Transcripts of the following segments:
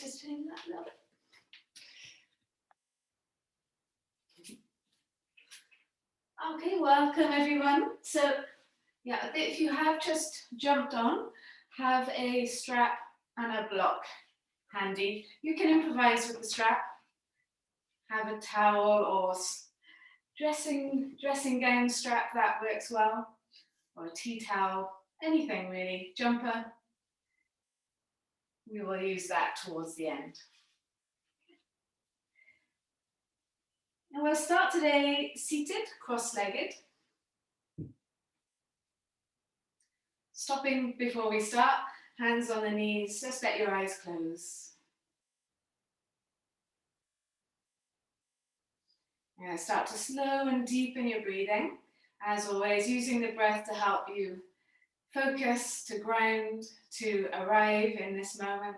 just doing that a little bit. Okay, welcome everyone. So, yeah, if you have just jumped on, have a strap and a block handy. You can improvise with the strap. Have a towel or dressing gown strap, that works well, or a tea towel, anything really, jumper. We will use that towards the end. And we'll start today seated, cross-legged. Stopping before we start, hands on the knees, just let your eyes close. Now start to slow and deepen your breathing. As always, using the breath to help you focus, to ground, to arrive in this moment.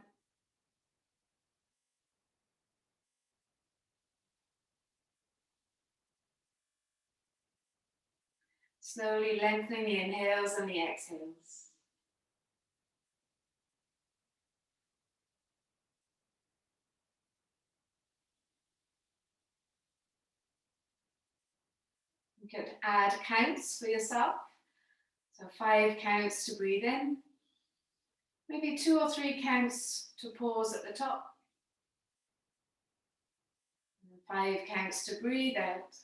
Slowly lengthening the inhales and the exhales. You could add counts for yourself. So 5 counts to breathe in. Maybe 2 or 3 counts to pause at the top. And 5 counts to breathe out.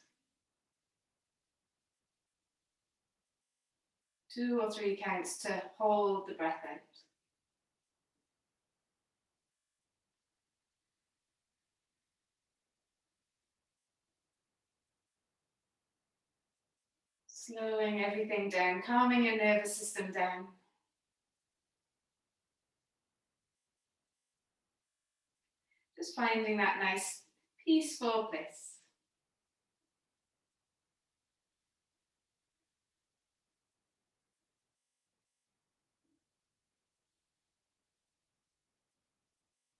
2 or 3 counts to hold the breath out. Slowing everything down, calming your nervous system down. Just finding that nice, peaceful place.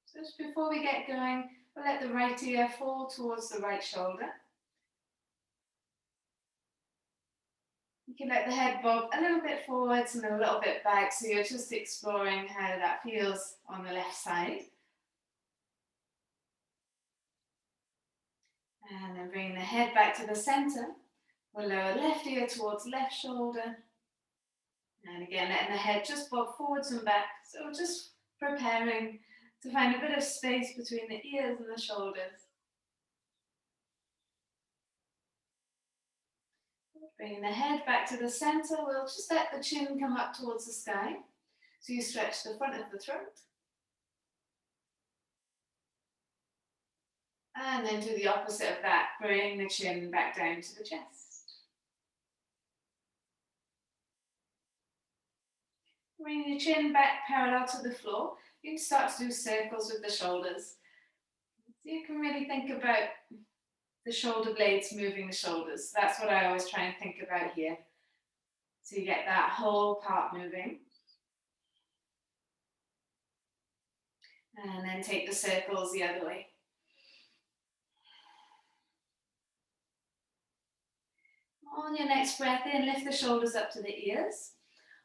So just before we get going, we'll let the right ear fall towards the right shoulder. You can let the head bob a little bit forwards and a little bit back, so you're just exploring how that feels on the left side. And then bring the head back to the center. We'll lower left ear towards left shoulder. And again, letting the head just bob forwards and back. So just preparing to find a bit of space between the ears and the shoulders. Bringing the head back to the center, we'll just let the chin come up towards the sky. So you stretch the front of the throat. And then do the opposite of that, bring the chin back down to the chest. Bring your chin back parallel to the floor. You can start to do circles with the shoulders. So you can really think about the shoulder blades moving the shoulders. That's what I always try and think about here. So you get that whole part moving. And then take the circles the other way. On your next breath in, lift the shoulders up to the ears.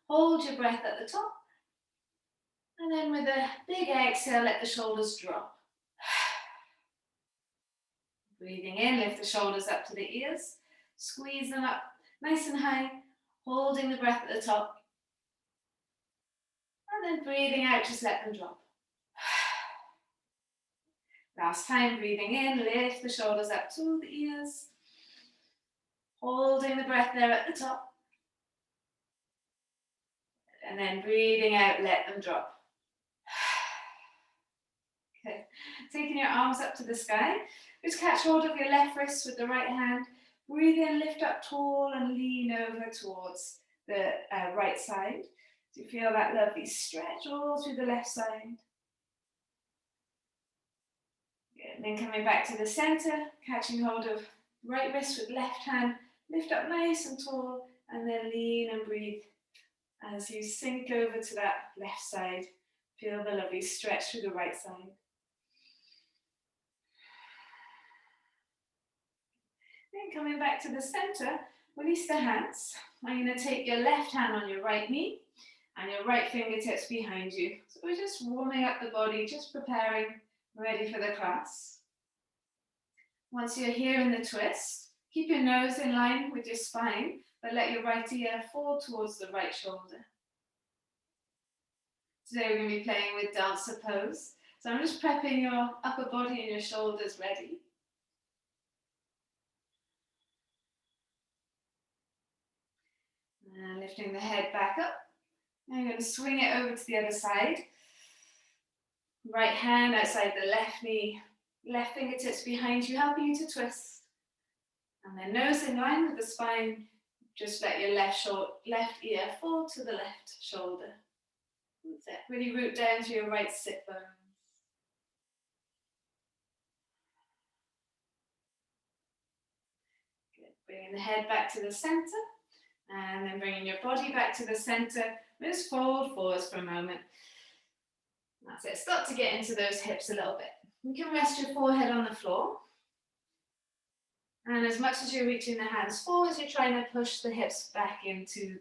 Hold your breath at the top. And then with a big exhale, let the shoulders drop. Breathing in, lift the shoulders up to the ears. Squeeze them up nice and high, holding the breath at the top. And then breathing out, just let them drop. Last time, breathing in, lift the shoulders up to the ears. Holding the breath there at the top. And then breathing out, let them drop. Okay. Taking your arms up to the sky. Just catch hold of your left wrist with the right hand. Breathe in, lift up tall and lean over towards the right side. So you feel that lovely stretch all through the left side. Good. And then coming back to the center, catching hold of right wrist with left hand. Lift up nice and tall and then lean and breathe as you sink over to that left side. Feel the lovely stretch through the right side. Then coming back to the center, release the hands. I'm going to take your left hand on your right knee and your right fingertips behind you. So we're just warming up the body, just preparing, ready for the class. Once you're here in the twist, keep your nose in line with your spine, but let your right ear fall towards the right shoulder. Today we're going to be playing with dancer pose. So I'm just prepping your upper body and your shoulders ready. And lifting the head back up. And you're going to swing it over to the other side. Right hand outside the left knee, left fingertips behind you, helping you to twist. And then nose in line with the spine. Just let your left ear fall to the left shoulder. That's it. Really root down to your right sit bones. Good. Bringing the head back to the center. And then bringing your body back to the center. Just fold forwards for a moment. That's it. Start to get into those hips a little bit. You can rest your forehead on the floor. And as much as you're reaching the hands forwards, you're trying to push the hips back into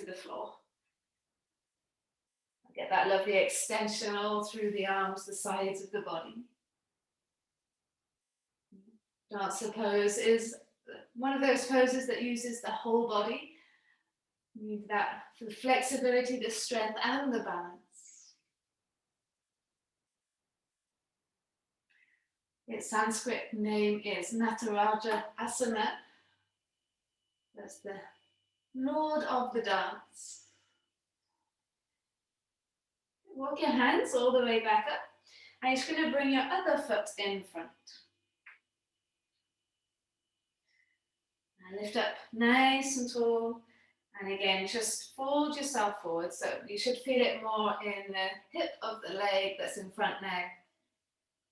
the floor. Get that lovely extension all through the arms, the sides of the body. Dancer pose is one of those poses that uses the whole body. You need that for the flexibility, the strength, and the balance. Its Sanskrit name is Natarajasana. That's the Lord of the dance. Walk your hands all the way back up. And you're just going to bring your other foot in front. And lift up nice and tall. And again, just fold yourself forward. So you should feel it more in the hip of the leg that's in front now.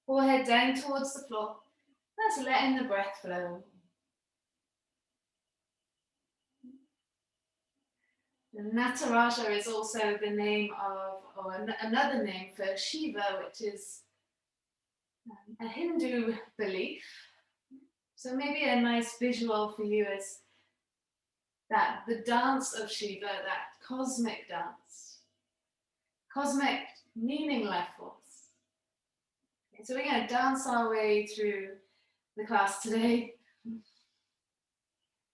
Forehead down towards the floor. That's letting the breath flow. The Nataraja is also the name of, or another name for Shiva, which is a Hindu belief. So maybe a nice visual for you is that the dance of Shiva, that cosmic dance. Cosmic meaning life force. Okay, so we're going to dance our way through the class today.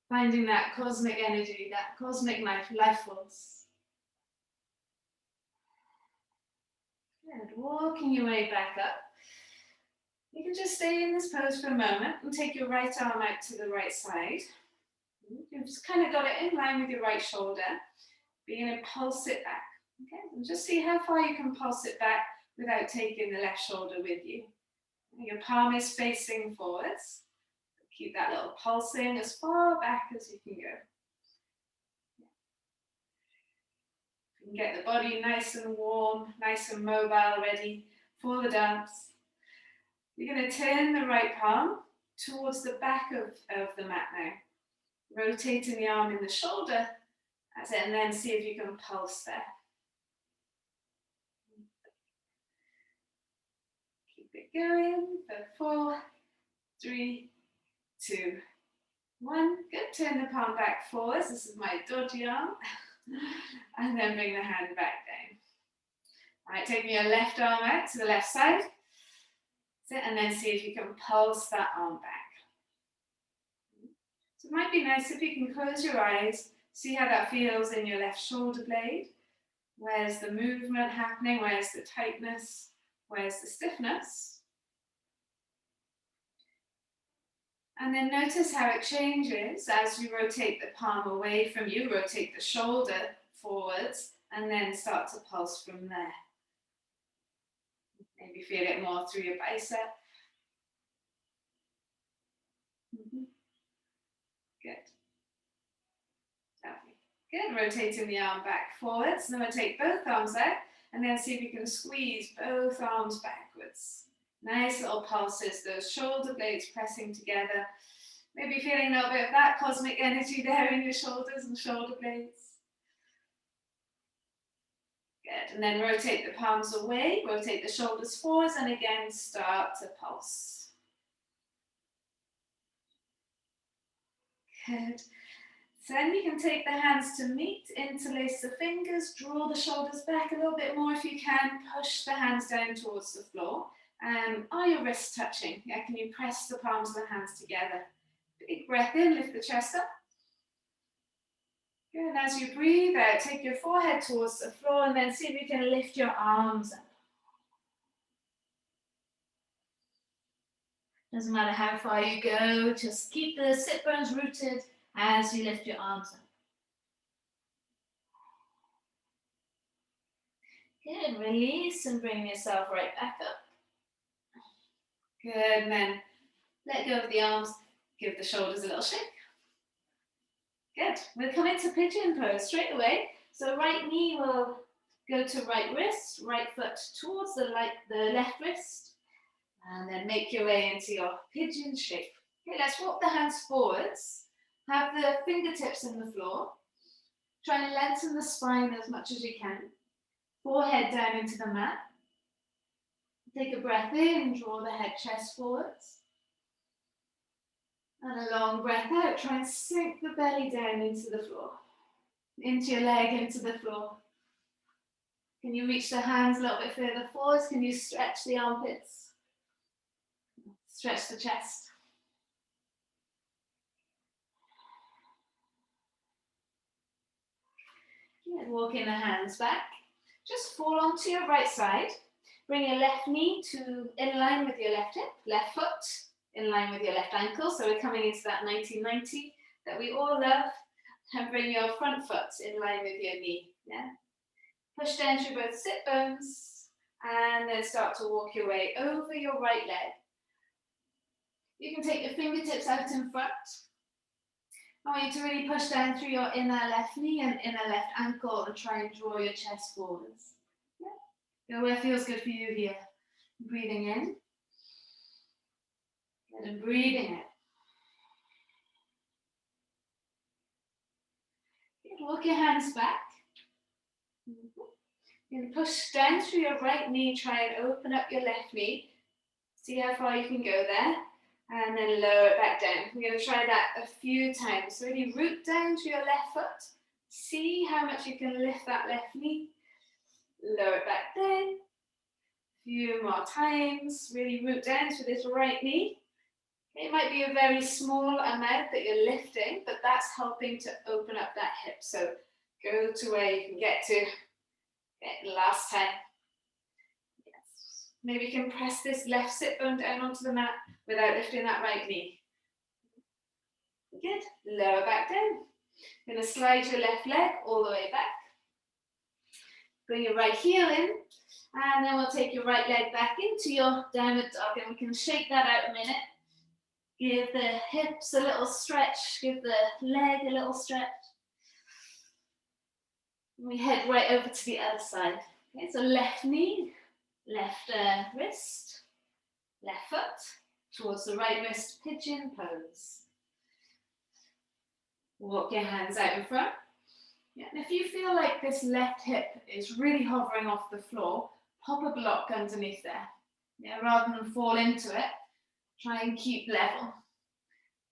Finding that cosmic energy, that cosmic life force. Good. Walking your way back up. You can just stay in this pose for a moment and take your right arm out to the right side. You've just kind of got it in line with your right shoulder. Begin to pulse it back. Okay, and just see how far you can pulse it back without taking the left shoulder with you. Your palm is facing forwards. Keep that little pulsing as far back as you can go. You can get the body nice and warm, nice and mobile, ready for the dance. You're going to turn the right palm towards the back of the mat now. Rotating the arm in the shoulder. That's it, and then see if you can pulse there. Keep it going for 4, 3, 2, 1. Good. Turn the palm back forwards. This is my dodgy arm. And then bring the hand back down. All right, taking your left arm out to the left side. And then see if you can pulse that arm back. So it might be nice if you can close your eyes, see how that feels in your left shoulder blade. Where's the movement happening? Where's the tightness? Where's the stiffness? And then notice how it changes as you rotate the palm away from you, rotate the shoulder forwards, and then start to pulse from there. Maybe feel it more through your bicep. Good. Lovely. Good. Rotating the arm back forwards. Now we'll take both arms out and then see if you can squeeze both arms backwards. Nice little pulses, those shoulder blades pressing together. Maybe feeling a little bit of that cosmic energy there in your shoulders and shoulder blades. Good. And then rotate the palms away, rotate the shoulders forwards, and again start to pulse. Good. So then you can take the hands to meet, interlace the fingers, draw the shoulders back a little bit more if you can, push the hands down towards the floor. Are your wrists touching? Yeah, can you press the palms of the hands together? Big breath in, lift the chest up. Good, and as you breathe out, take your forehead towards the floor and then see if you can lift your arms up. Doesn't matter how far you go, just keep the sit bones rooted as you lift your arms up. Good, release and bring yourself right back up. Good, and then let go of the arms, give the shoulders a little shake. Good, we'll come into pigeon pose straight away. So right knee will go to right wrist, right foot towards the left wrist, and then make your way into your pigeon shape. Okay, let's walk the hands forwards, have the fingertips in the floor, try and lengthen the spine as much as you can, forehead down into the mat. Take a breath in, draw the head, chest forwards. And a long breath out, try and sink the belly down into the floor, into your leg, into the floor. Can you reach the hands a little bit further forwards? Can you stretch the armpits? Stretch the chest. Good, walking the hands back. Just fall onto your right side. Bring your left knee in line with your left hip, left foot in line with your left ankle. So we're coming into that 90-90 that we all love. And bring your front foot in line with your knee. Yeah. Push down through both sit bones and then start to walk your way over your right leg. You can take your fingertips out in front. I want you to really push down through your inner left knee and inner left ankle and try and draw your chest forwards. Yeah. Go where feels good for you here. Breathing in. And breathing out. Good. Walk your hands back. You can push down through your right knee, try and open up your left knee. See how far you can go there. And then lower it back down. We're going to try that a few times. So really root down to your left foot. See how much you can lift that left knee. Lower it back down. A few more times. Really root down to this right knee. It might be a very small amount that you're lifting, but that's helping to open up that hip. So go to where you can get to. Okay, last time. Yes. Maybe you can press this left sit bone down onto the mat without lifting that right knee. Good. Lower back down. You're going to slide your left leg all the way back. Bring your right heel in. And then we'll take your right leg back into your downward dog. And we can shake that out a minute. Give the hips a little stretch. Give the leg a little stretch. We head right over to the other side. Okay, so left knee, left wrist, left foot, towards the right wrist, pigeon pose. Walk your hands out in front. Yeah, and if you feel like this left hip is really hovering off the floor, pop a block underneath there. Yeah, rather than fall into it, try and keep level.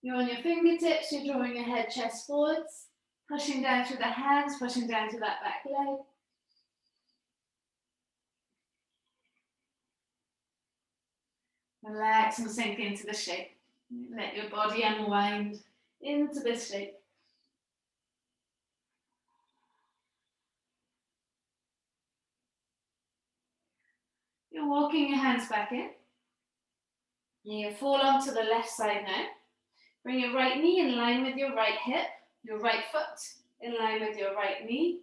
You're on your fingertips, you're drawing your head, chest forwards. Pushing down through the hands, pushing down to that back leg. Relax and sink into the shape. Let your body unwind into this shape. You're walking your hands back in. You fall onto the left side now. Bring your right knee in line with your right hip, your right foot in line with your right knee,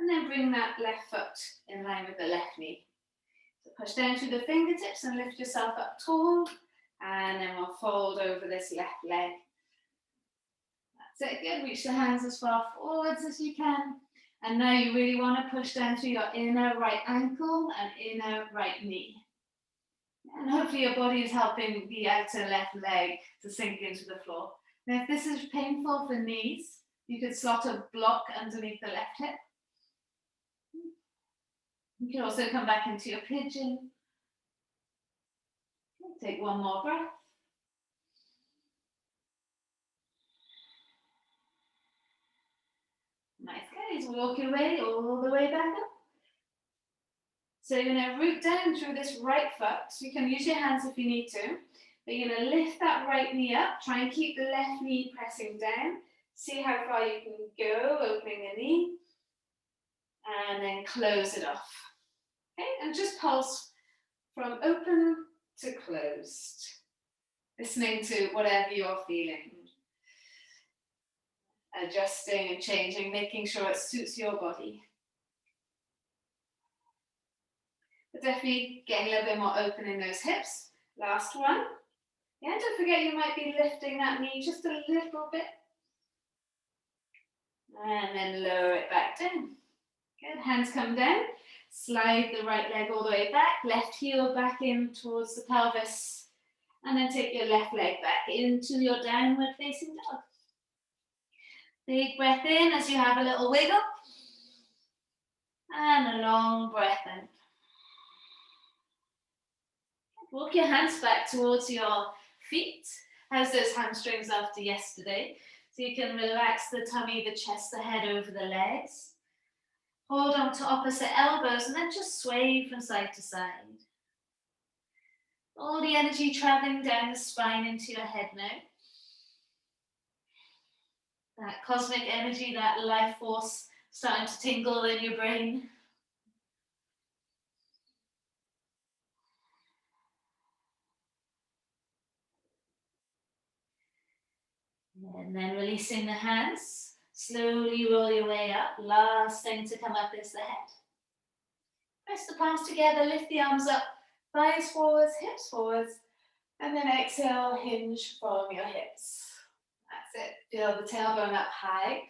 and then bring that left foot in line with the left knee. So push down through the fingertips and lift yourself up tall, and then we'll fold over this left leg. That's it, good. Reach the hands as far forwards as you can. And now you really want to push down through your inner right ankle and inner right knee. And hopefully your body is helping the outer left leg to sink into the floor. Now if this is painful for knees, you could slot a block underneath the left hip. You can also come back into your pigeon. Take one more breath. Good, walk your way all the way back up. So you're going to root down through this right foot. So you can use your hands if you need to. But you're going to lift that right knee up. Try and keep the left knee pressing down. See how far you can go, opening the knee. And then close it off. Okay, and just pulse from open to closed. Listening to whatever you're feeling. Adjusting and changing, making sure it suits your body. But definitely getting a little bit more open in those hips. Last one. Yeah, don't forget you might be lifting that knee just a little bit. And then lower it back down. Good, hands come down. Slide the right leg all the way back. Left heel back in towards the pelvis. And then take your left leg back into your downward facing dog. Big breath in as you have a little wiggle. And a long breath in. Walk your hands back towards your feet. How's those hamstrings after yesterday? So you can relax the tummy, the chest, the head over the legs. Hold on to opposite elbows and then just sway from side to side. All the energy traveling down the spine into your head now. That cosmic energy, that life force starting to tingle in your brain. And then releasing the hands. Slowly roll your way up. Last thing to come up is the head. Press the palms together, lift the arms up, thighs forwards, hips forwards, and then exhale, hinge from your hips. That's it. Feel the tailbone up high.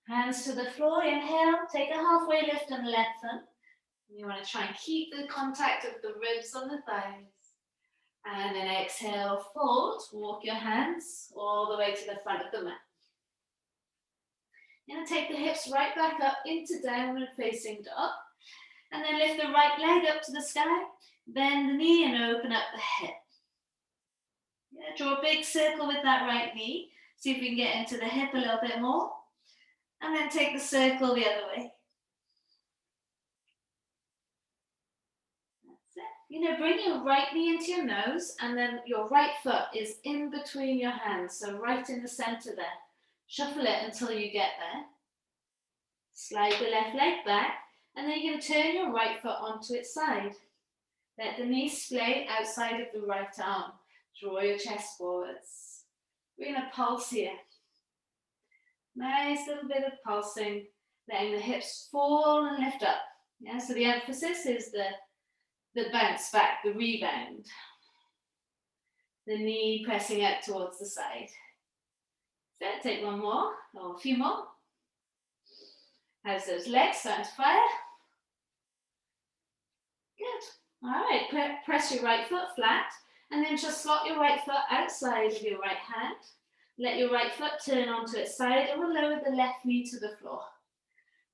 Hands to the floor, inhale, take a halfway lift and lengthen. You want to try and keep the contact of the ribs on the thighs. And then exhale, fold, walk your hands all the way to the front of the mat. You're going to take the hips right back up into downward facing dog. And then lift the right leg up to the sky. Bend the knee and open up the hip. Yeah, draw a big circle with that right knee. See if we can get into the hip a little bit more. And then take the circle the other way. That's it. You know, bring your right knee into your nose and then your right foot is in between your hands. So right in the center there. Shuffle it until you get there. Slide the left leg back. And then you're going to turn your right foot onto its side. Let the knee splay outside of the right arm. Draw your chest forwards. We're going to pulse here. Nice little bit of pulsing, letting the hips fall and lift up. Yeah, so the emphasis is the bounce back, the rebound. The knee pressing out towards the side. So take one more, or a few more. How's those legs starting to fire? Good. All right, press your right foot flat, and then just slot your right foot outside of your right hand. Let your right foot turn onto its side, and we'll lower the left knee to the floor.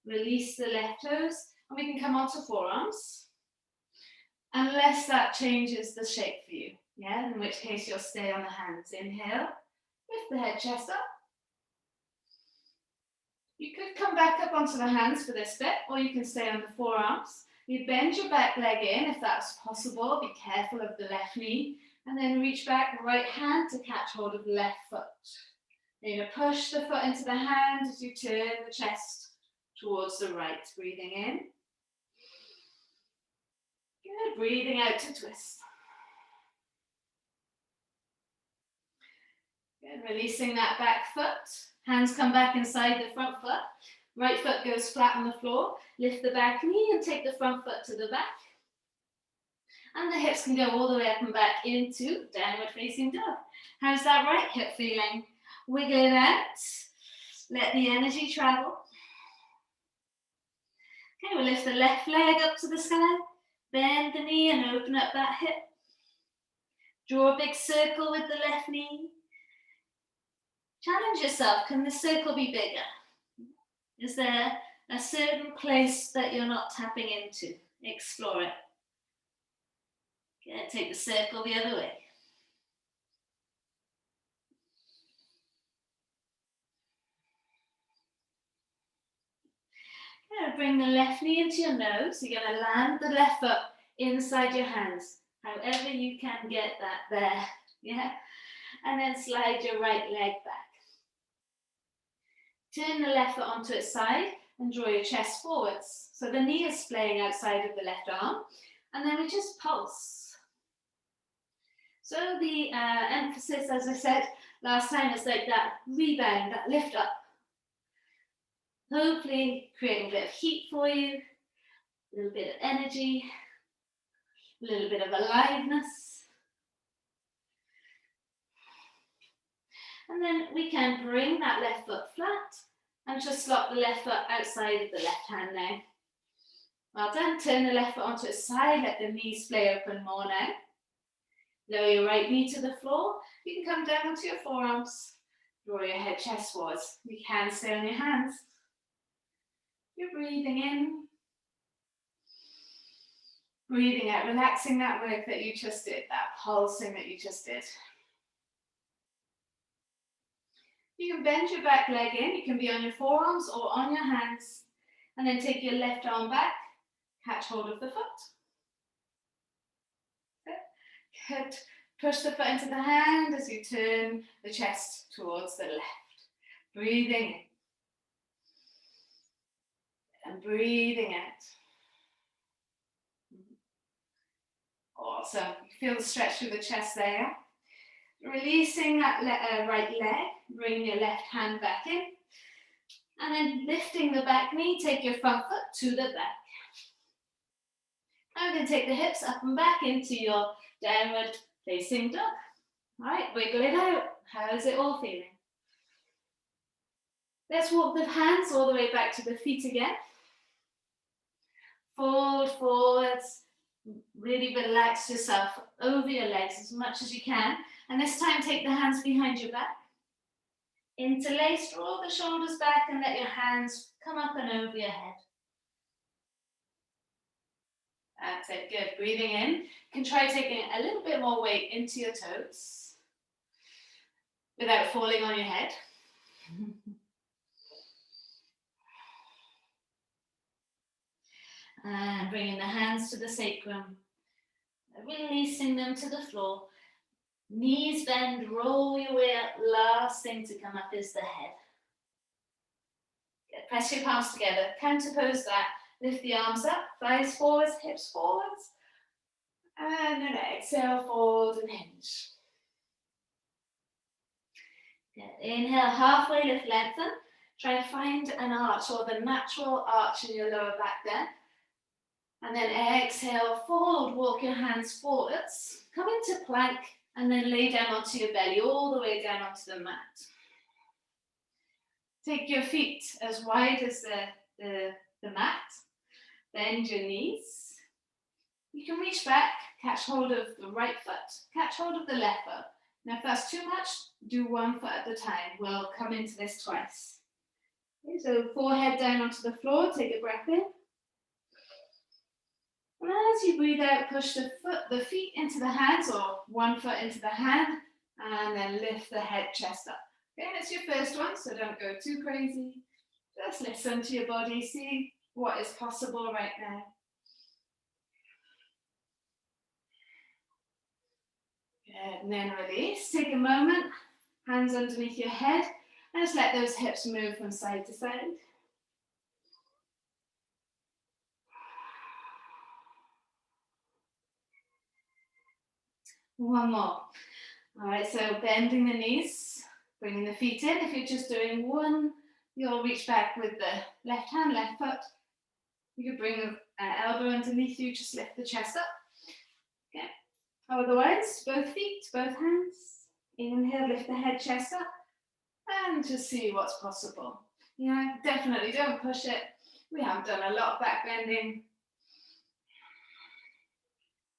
Release the left toes, and we can come onto forearms. Unless that changes the shape for you, yeah, in which case you'll stay on the hands. Inhale, lift the head, chest up. You could come back up onto the hands for this bit, or you can stay on the forearms. You bend your back leg in if that's possible. Be careful of the left knee. And then reach back, right hand to catch hold of the left foot. You're going to push the foot into the hand as you turn the chest towards the right. Breathing in. Good. Breathing out to twist. Good. Releasing that back foot. Hands come back inside the front foot. Right foot goes flat on the floor. Lift the back knee and take the front foot to the back. And the hips can go all the way up and back into downward facing dog. How's that right hip feeling? Wiggle it out. Let the energy travel. Okay, we'll lift the left leg up to the sky. Bend the knee and open up that hip. Draw a big circle with the left knee. Challenge yourself. Can the circle be bigger? Is there a certain place that you're not tapping into? Explore it. Okay, take the circle the other way. to bring the left knee into your nose. You're going to land the left foot inside your hands, however you can get that there. Yeah. And then slide your right leg back. Turn the left foot onto its side and draw your chest forwards. So the knee is splaying outside of the left arm. And then we just pulse. So the emphasis, as I said last time, is like that rebound, that lift up. Hopefully creating a bit of heat for you, a little bit of energy, a little bit of aliveness. And then we can bring that left foot flat and just slot the left foot outside of the left hand now. Well done. Turn the left foot onto its side, let the knees splay open more now. Lower your right knee to the floor. You can come down onto your forearms. Draw your head chest forwards. You can stay on your hands. You're breathing in. Breathing out, relaxing that work that you just did, that pulsing that you just did. You can bend your back leg in. You can be on your forearms or on your hands. And then take your left arm back. Catch hold of the foot. Good. Push the foot into the hand as you turn the chest towards the left. Breathing in. And breathing out. Awesome. You feel the stretch through the chest there. Releasing that right leg. Bring your left hand back in. And then lifting the back knee, take your front foot to the back. I'm going to take the hips up and back into your downward facing dog. All right, wiggle it out. How's it all feeling? Let's walk the hands all the way back to the feet again. Fold forwards. Really relax yourself over your legs as much as you can. And this time take the hands behind your back. Interlace, draw the shoulders back and let your hands come up and over your head. That's it, good. Breathing in. You can try taking a little bit more weight into your toes without falling on your head. And bringing the hands to the sacrum, releasing them to the floor. Knees bend, roll your way up. Last thing to come up is the head. Good. Press your palms together, counter pose that. Lift the arms up, thighs forwards, hips forwards. And then exhale, fold and hinge. Good. Inhale, halfway lift, lengthen. Try and find an arch or the natural arch in your lower back there. And then exhale, fold, walk your hands forwards. Come into plank and then lay down onto your belly, all the way down onto the mat. Take your feet as wide as the mat. Bend your knees. You can reach back, catch hold of the right foot, catch hold of the left foot. Now if that's too much, do one foot at a time. We'll come into this twice. Okay, so forehead down onto the floor, take a breath in. And as you breathe out, push the feet into the hands or one foot into the hand and then lift the head, chest up. Okay, that's your first one, so don't go too crazy. Just listen to your body, see what is possible right now. Good, and then release. Take a moment, hands underneath your head, and just let those hips move from side to side. One more. All right, so bending the knees, bringing the feet in. If you're just doing one, you'll reach back with the left hand, left foot. You could bring the elbow underneath you, just lift the chest up. Okay. Otherwise, both feet, both hands. Inhale, lift the head, chest up. And just see what's possible. Yeah, definitely don't push it. We haven't done a lot of back bending.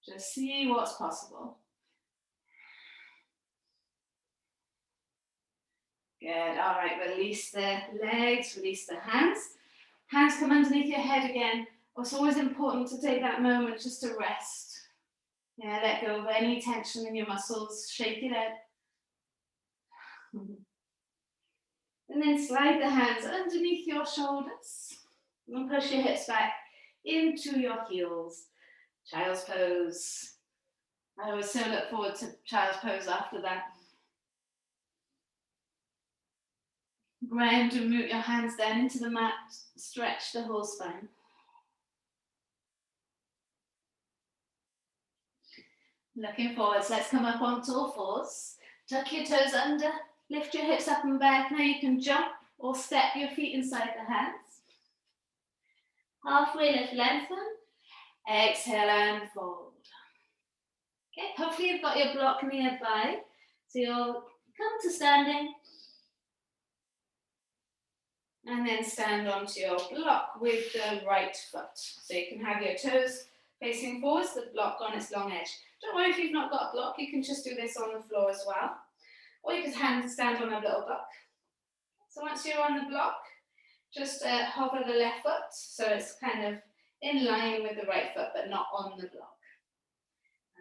Just see what's possible. Good, all right, release the legs, release the hands. Hands come underneath your head again. It's always important to take that moment just to rest. Yeah, let go of any tension in your muscles, shake it out. And then slide the hands underneath your shoulders. And push your hips back into your heels. Child's pose. I always so look forward to child's pose after that. Ground and root your hands down into the mat. Stretch the whole spine. Looking forwards, let's come up onto all fours. Tuck your toes under, lift your hips up and back. Now you can jump or step your feet inside the hands. Halfway lift, lengthen. Exhale and fold. Okay, hopefully you've got your block nearby. So you'll come to standing. And then stand onto your block with the right foot. So you can have your toes facing forwards, the block on its long edge. Don't worry if you've not got a block, you can just do this on the floor as well. Or you can stand on a little block. So once you're on the block, just hover the left foot so it's kind of in line with the right foot but not on the block.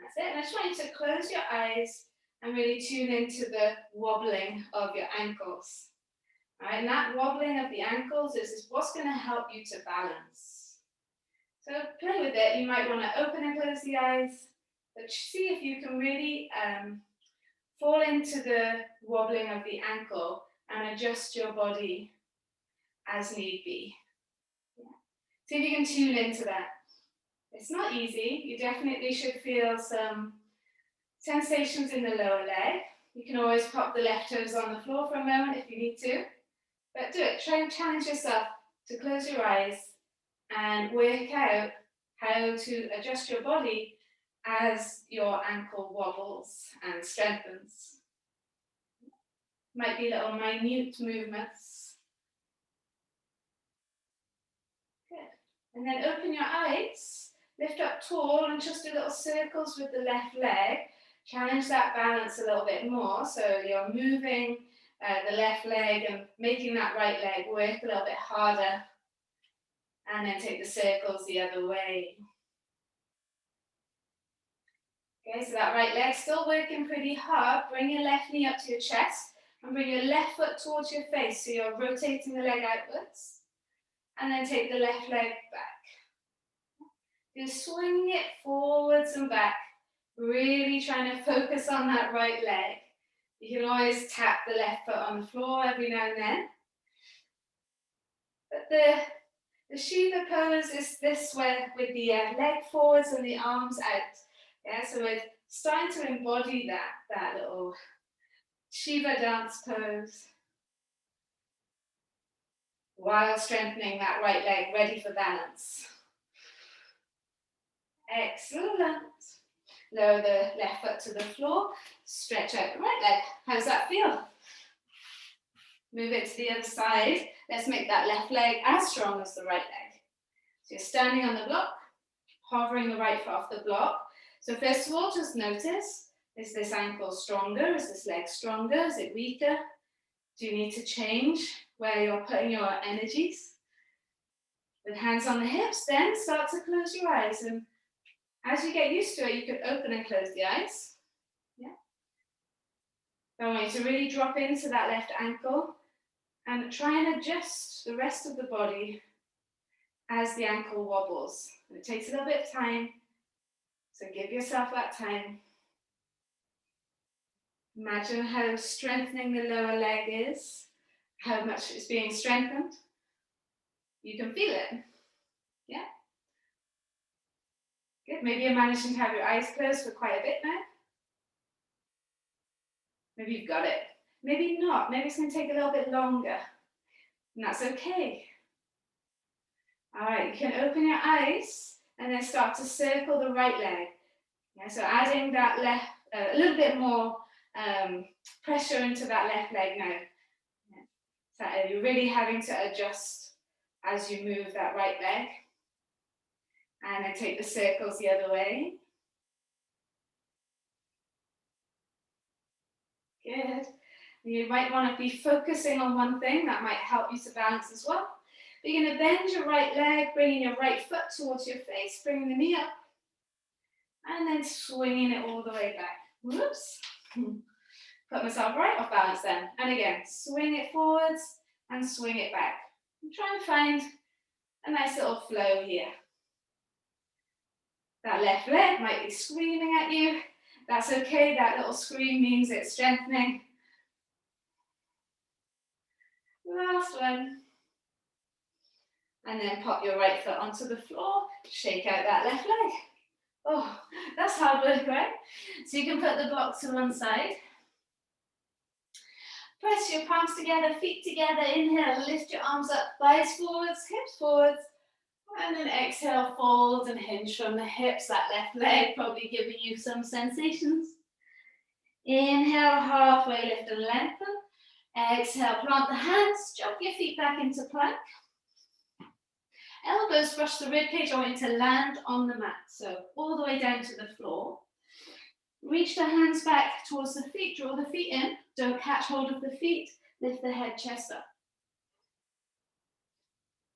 That's it. And I just want you to close your eyes and really tune into the wobbling of your ankles. All right, and that wobbling of the ankles is what's going to help you to balance. So play with it. You might want to open and close the eyes, but see if you can really fall into the wobbling of the ankle and adjust your body as need be. Yeah. See if you can tune into that. It's not easy. You definitely should feel some sensations in the lower leg. You can always pop the left toes on the floor for a moment if you need to. But do it. Try and challenge yourself to close your eyes and work out how to adjust your body as your ankle wobbles and strengthens. Might be little minute movements. Good. And then open your eyes, lift up tall and just do little circles with the left leg. Challenge that balance a little bit more. So you're moving the left leg and making that right leg work a little bit harder. And then take the circles the other way. Okay, so that right leg still working pretty hard. Bring your left knee up to your chest and bring your left foot towards your face. So you're rotating the leg outwards. And then take the left leg back. You swing it forwards and back. Really trying to focus on that right leg. You can always tap the left foot on the floor every now and then. But the Shiva pose is this way with the leg forwards and the arms out. Yeah, so we're starting to embody that little Shiva dance pose while strengthening that right leg, ready for balance. Excellent. Lower the left foot to the floor, stretch out the right leg. How's that feel? Move it to the other side. Let's make that left leg as strong as the right leg. So you're standing on the block, hovering the right foot off the block. So first of all, just notice, is this ankle stronger? Is this leg stronger? Is it weaker? Do you need to change where you're putting your energies? With hands on the hips, then start to close your eyes. And as you get used to it, you can open and close the eyes. Yeah. I want you to really drop into that left ankle and try and adjust the rest of the body as the ankle wobbles. And it takes a little bit of time, so give yourself that time. Imagine how strengthening the lower leg is, how much it's being strengthened. You can feel it. Yeah? Good. Maybe you're managing to have your eyes closed for quite a bit now. Maybe you've got it. Maybe not. Maybe it's going to take a little bit longer. And that's okay. All right, you can open your eyes and then start to circle the right leg. Yeah, so adding that left, a little bit more pressure into that left leg now. Yeah. So you're really having to adjust as you move that right leg. And then take the circles the other way. Good. You might want to be focusing on one thing. That might help you to balance as well. But you're going to bend your right leg, bringing your right foot towards your face, bringing the knee up, and then swinging it all the way back. Whoops. Put myself right off balance then. And again, swing it forwards and swing it back. And try and find a nice little flow here. That left leg might be screaming at you. That's okay, that little scream means it's strengthening. Last one. And then pop your right foot onto the floor, shake out that left leg. Oh, that's hard work, right? So you can put the block to one side. Press your palms together, feet together, inhale, lift your arms up, thighs forwards, hips forwards. And then exhale, fold and hinge from the hips, that left leg probably giving you some sensations. Inhale, halfway lift and lengthen. Exhale, plant the hands, jump your feet back into plank. Elbows brush the ribcage. I want you to land on the mat, so all the way down to the floor. Reach the hands back towards the feet, draw the feet in. Don't catch hold of the feet, lift the head, chest up.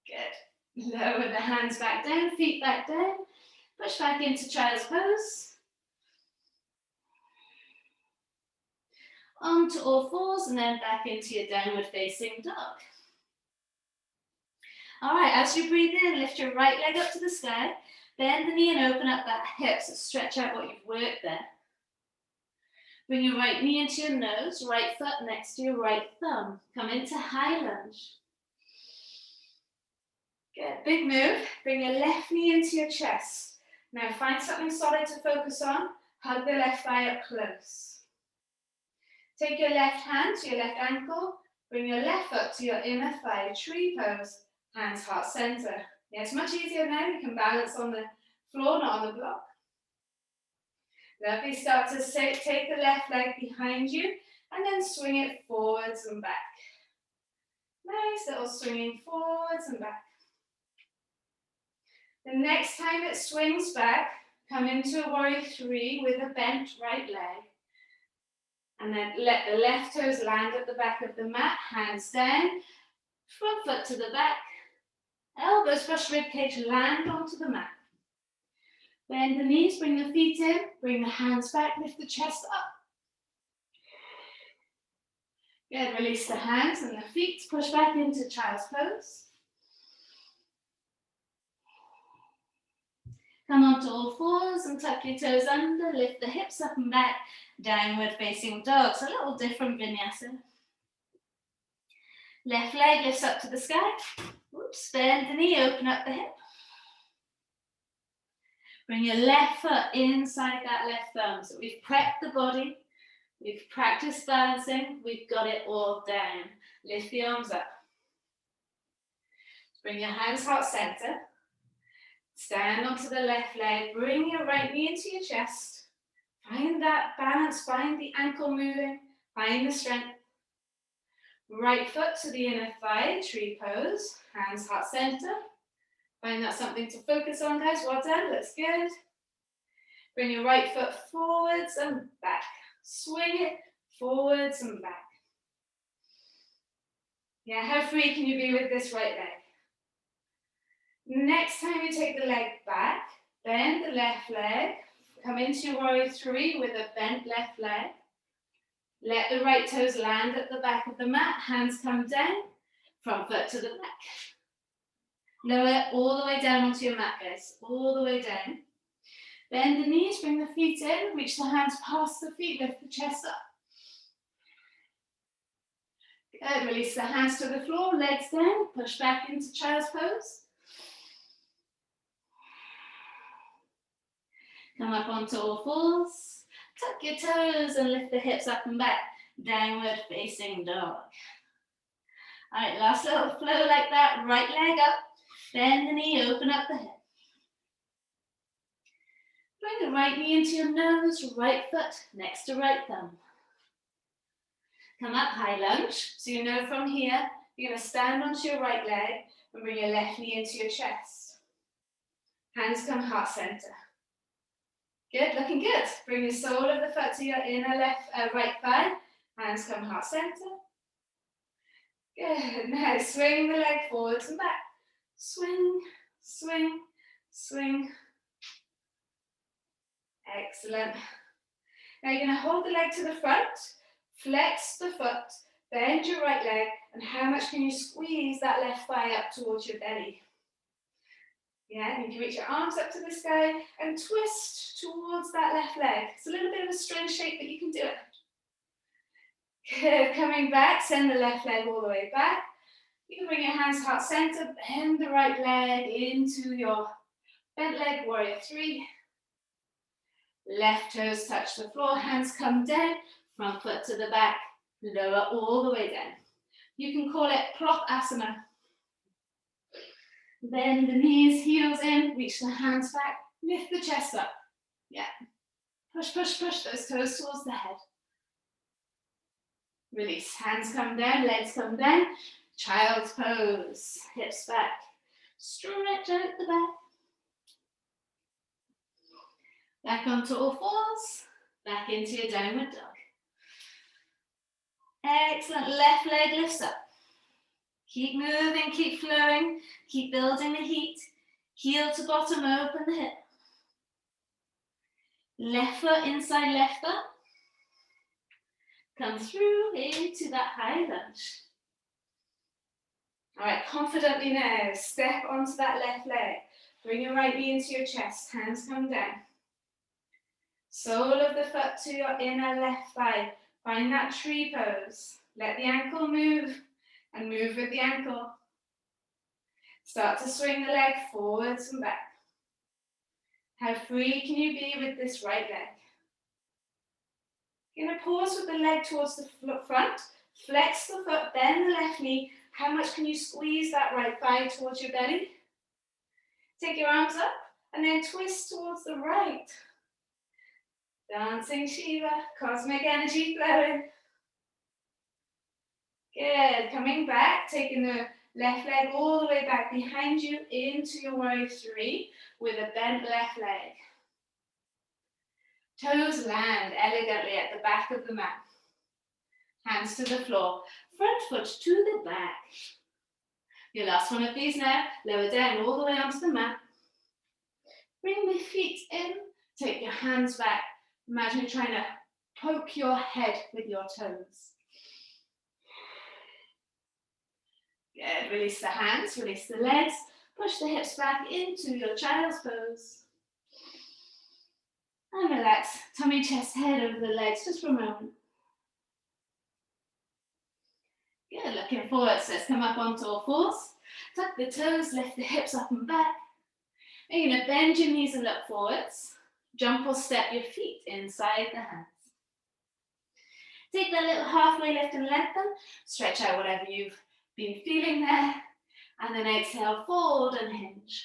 Good. Lower the hands back down, feet back down. Push back into child's pose. Onto all fours and then back into your downward facing dog. All right, as you breathe in, lift your right leg up to the sky. Bend the knee and open up that hip, so stretch out what you've worked there. Bring your right knee into your nose, right foot next to your right thumb. Come into high lunge. Good, big move. Bring your left knee into your chest. Now find something solid to focus on. Hug the left thigh up close. Take your left hand to your left ankle. Bring your left foot to your inner thigh, tree pose. Hands heart center. Yeah, it's much easier now. You can balance on the floor, not on the block. Lovely. Start to take the left leg behind you and then swing it forwards and back. Nice little swinging forwards and back. The next time it swings back, come into a warrior three with a bent right leg. And then let the left toes land at the back of the mat, hands down, front foot to the back. Elbows brush ribcage, land onto the mat. Bend the knees, bring the feet in, bring the hands back, lift the chest up. Good, release the hands and the feet, push back into child's pose. Come onto all fours and tuck your toes under, lift the hips up and back, downward facing dog. So a little different vinyasa. Left leg lifts up to the sky. Oops, bend the knee, open up the hip. Bring your left foot inside that left thumb. So we've prepped the body, we've practiced balancing, we've got it all down. Lift the arms up. Bring your hands heart center. Stand onto the left leg, bring your right knee into your chest. Find that balance, find the ankle moving, find the strength. Right foot to the inner thigh, tree pose, hands heart center. Find that something to focus on, guys. Well done, looks good. Bring your right foot forwards and back. Swing it forwards and back. Yeah, how free can you be with this right leg? Next time you take the leg back, bend the left leg, come into warrior three with a bent left leg. Let the right toes land at the back of the mat, hands come down, front foot to the back. Lower all the way down onto your mat, guys, all the way down. Bend the knees, bring the feet in, reach the hands past the feet, lift the chest up. Good, release the hands to the floor, legs down, push back into child's pose. Come up onto all fours, tuck your toes and lift the hips up and back, downward facing dog. All right, last little flow like that, right leg up, bend the knee, open up the hip. Bring the right knee into your nose, right foot next to right thumb. Come up, high lunge. So you know from here, you're going to stand onto your right leg and bring your left knee into your chest. Hands come heart center. Good, looking good. Bring the sole of the foot to your inner right thigh. Hands come heart center. Good, now swing the leg forwards and back. Swing, swing, swing. Excellent. Now you're going to hold the leg to the front, flex the foot, bend your right leg, and how much can you squeeze that left thigh up towards your belly? Yeah, you can reach your arms up to the sky and twist towards that left leg. It's a little bit of a strange shape, but you can do it. Good, coming back, send the left leg all the way back. You can bring your hands heart center, bend the right leg into your bent leg, warrior three. Left toes touch the floor, hands come down, front foot to the back, lower all the way down. You can call it Asana. Bend the knees, heels in, reach the hands back, lift the chest up. Yeah. Push, push, push those toes towards the head. Release, hands come down, legs come down. Child's pose, hips back. Stretch out the back. Back onto all fours, back into your downward dog. Excellent, left leg lifts up. Keep moving, keep flowing, keep building the heat. Heel to bottom, open the hip. Left foot inside left thumb. Come through into that high lunge. All right, confidently now, step onto that left leg. Bring your right knee into your chest, hands come down. Sole of the foot to your inner left thigh. Find that tree pose. Let the ankle move and move with the ankle. Start to swing the leg forwards and back. How free can you be with this right leg? You're going to pause with the leg towards the front. Flex the foot, bend the left knee. How much can you squeeze that right thigh towards your belly? Take your arms up and then twist towards the right. Dancing Shiva, cosmic energy flowing. Good, coming back, taking the left leg all the way back behind you into your warrior three with a bent left leg. Toes land elegantly at the back of the mat. Hands to the floor, front foot to the back. Your last one of these now, lower down all the way onto the mat. Bring the feet in, take your hands back. Imagine you're trying to poke your head with your toes. Good, release the hands, release the legs, push the hips back into your child's pose. And relax, tummy, chest, head over the legs, just for a moment. Good, looking forward, so let's come up onto all fours. Tuck the toes, lift the hips up and back. You're going to bend your knees and look forwards. Jump or step your feet inside the hands. Take that little halfway lift and lengthen. Stretch out whatever you've been feeling there. And then exhale, fold and hinge.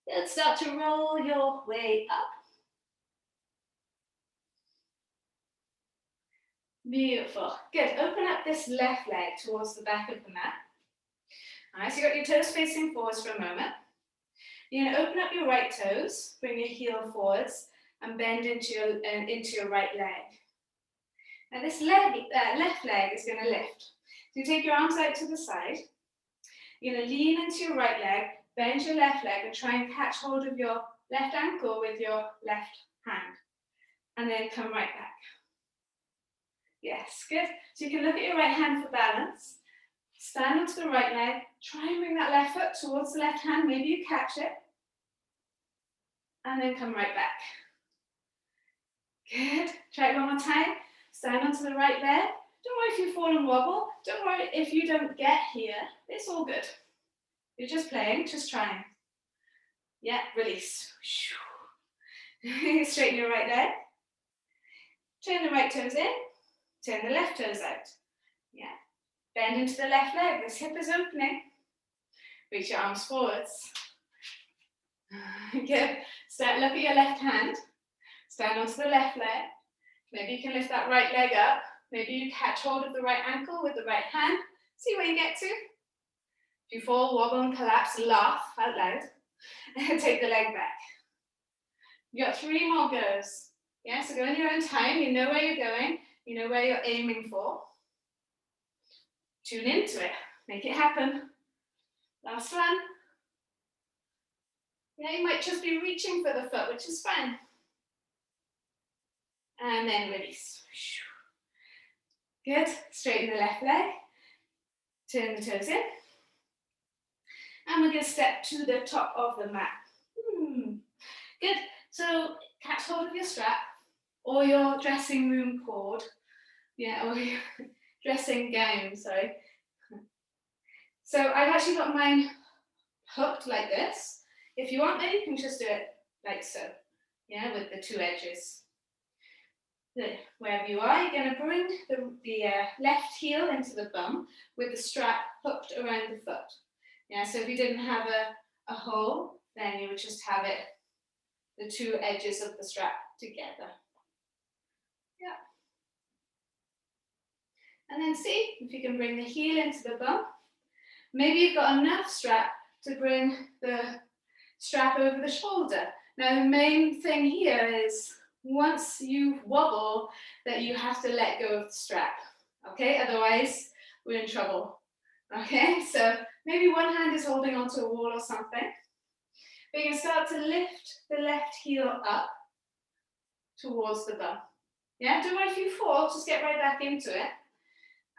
Good, start to roll your way up. Beautiful. Good, open up this left leg towards the back of the mat. All right, so you've got your toes facing forwards for a moment. You're going to open up your right toes, bring your heel forwards, and bend into your right leg. Now this left leg is going to lift. So you take your arms out to the side. You're going to lean into your right leg, bend your left leg, and try and catch hold of your left ankle with your left hand. And then come right back. Yes, good. So you can look at your right hand for balance. Stand onto the right leg. Try and bring that left foot towards the left hand. Maybe you catch it. And then come right back. Good. Try it one more time. Stand onto the right leg. Don't worry if you fall and wobble. Don't worry if you don't get here. It's all good. You're just playing, just trying. Yeah, release. Straighten your right leg. Turn the right toes in. Turn the left toes out. Yeah. Bend into the left leg. This hip is opening. Reach your arms forwards. Good. Look at your left hand. Stand onto the left leg. Maybe you can lift that right leg up. Maybe you catch hold of the right ankle with the right hand. See where you get to. If you fall, wobble and collapse, laugh out loud. Take the leg back. You got 3 more goes. Yeah, so go in your own time. You know where you're going. You know where you're aiming for. Tune into it. Make it happen. Last one. Yeah, you might just be reaching for the foot, which is fine. And then release. Good. Straighten the left leg. Turn the toes in. And we're going to step to the top of the mat. Good. So catch hold of your strap or your dressing room cord. Yeah, or your dressing gown, sorry. So I've actually got mine hooked like this. If you want that, you can just do it like so. Yeah, with the two edges. Good. Wherever you are, you're going to bring the left heel into the bum with the strap hooked around the foot. Yeah, so if you didn't have a hole, then you would just have it, the two edges of the strap together. Yeah. And then see if you can bring the heel into the bum. Maybe you've got enough strap to bring the strap over the shoulder. Now the main thing here is once you wobble that you have to let go of the strap, okay? Otherwise we're in trouble, okay? So maybe one hand is holding onto a wall or something. But you can start to lift the left heel up towards the bum. Yeah, don't worry if you fall, just get right back into it.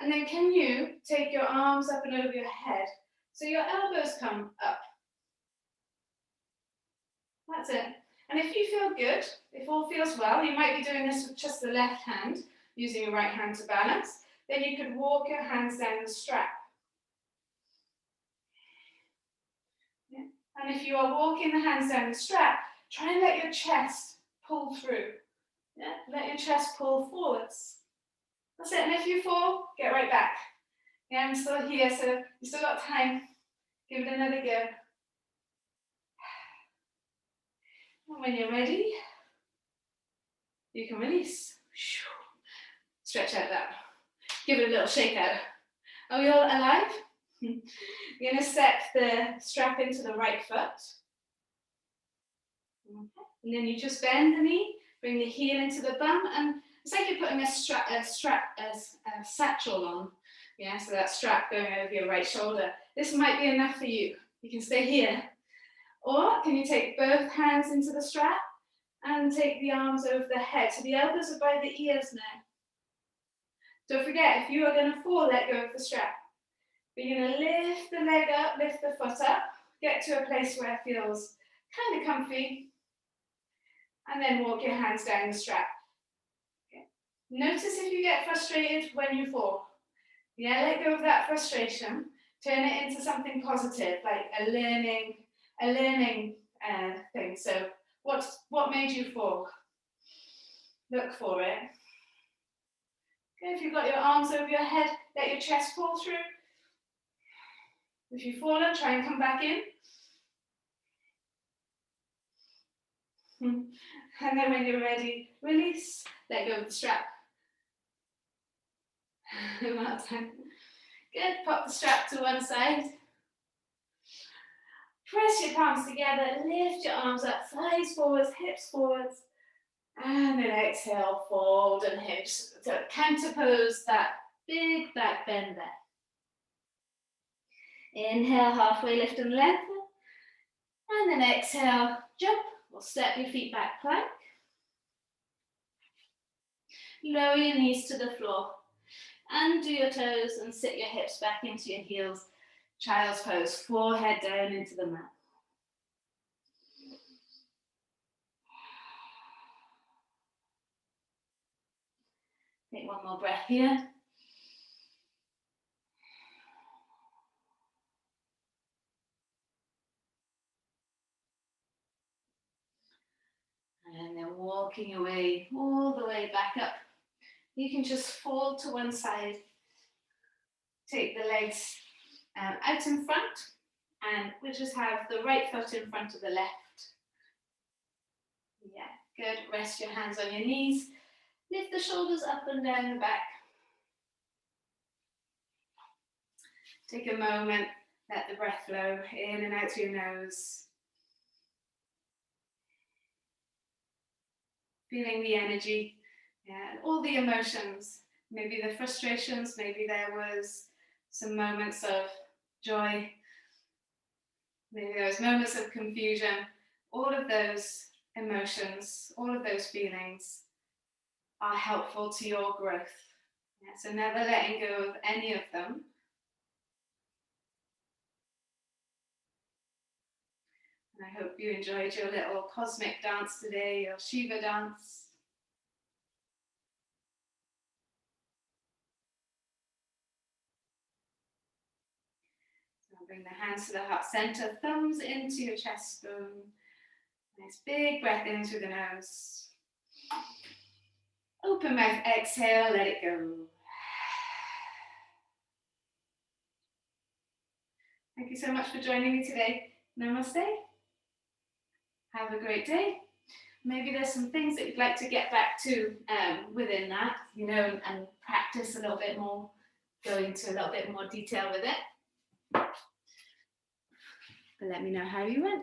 And then can you take your arms up and over your head so your elbows come up? That's it. And if you feel good, if all feels well, you might be doing this with just the left hand, using your right hand to balance. Then you could walk your hands down the strap. Yeah. And if you are walking the hands down the strap, try and let your chest pull through. Yeah. Let your chest pull forwards. That's it. And if you fall, get right back. Yeah, I'm still here, so you still got time. Give it another go. And when you're ready, you can release. Stretch out that. Give it a little shake out. Are we all alive? You're going to step the strap into the right foot. Okay. And then you just bend the knee, bring the heel into the bum, and it's like you're putting a satchel on. Yeah, so that strap going over your right shoulder. This might be enough for you. You can stay here. Or can you take both hands into the strap and take the arms over the head. So the elbows are by the ears now. Don't forget, if you are going to fall, let go of the strap. But you're going to lift the leg up, lift the foot up, get to a place where it feels kind of comfy, and then walk your hands down the strap. Okay. Notice if you get frustrated when you fall. Yeah, let go of that frustration. Turn it into something positive, like a learning thing. So what made you fall? Look for it. Okay, if you've got your arms over your head, let your chest pull through. If you've fallen, try and come back in. And then when you're ready, release, let go of the strap. Well done. Good, pop the strap to one side. Press your palms together, lift your arms up, thighs forwards, hips forwards. And then exhale, fold and hips. So counter pose, that big back bend there. Inhale, halfway lift and lengthen. And then exhale, jump or step your feet back, plank. Lower your knees to the floor. Undo your toes and sit your hips back into your heels. Child's pose, forehead down into the mat. Take one more breath here. And then walking your way all the way back up. You can just fall to one side. Take the legs out in front, and we'll just have the right foot in front of the left. Yeah, good. Rest your hands on your knees. Lift the shoulders up and down the back. Take a moment, let the breath flow in and out through your nose. Feeling the energy, yeah, all the emotions. Maybe the frustrations, maybe there was some moments of joy. Maybe there was moments of confusion. All of those emotions, all of those feelings are helpful to your growth. Yeah, so never letting go of any of them. I hope you enjoyed your little cosmic dance today, your Shiva dance. So bring the hands to the heart center, thumbs into your chest bone. Nice big breath in through the nose. Open mouth, exhale, let it go. Thank you so much for joining me today. Namaste. Have a great day. Maybe there's some things that you'd like to get back to within that, you know, and practice a little bit more, go into a little bit more detail with it. But let me know how you went.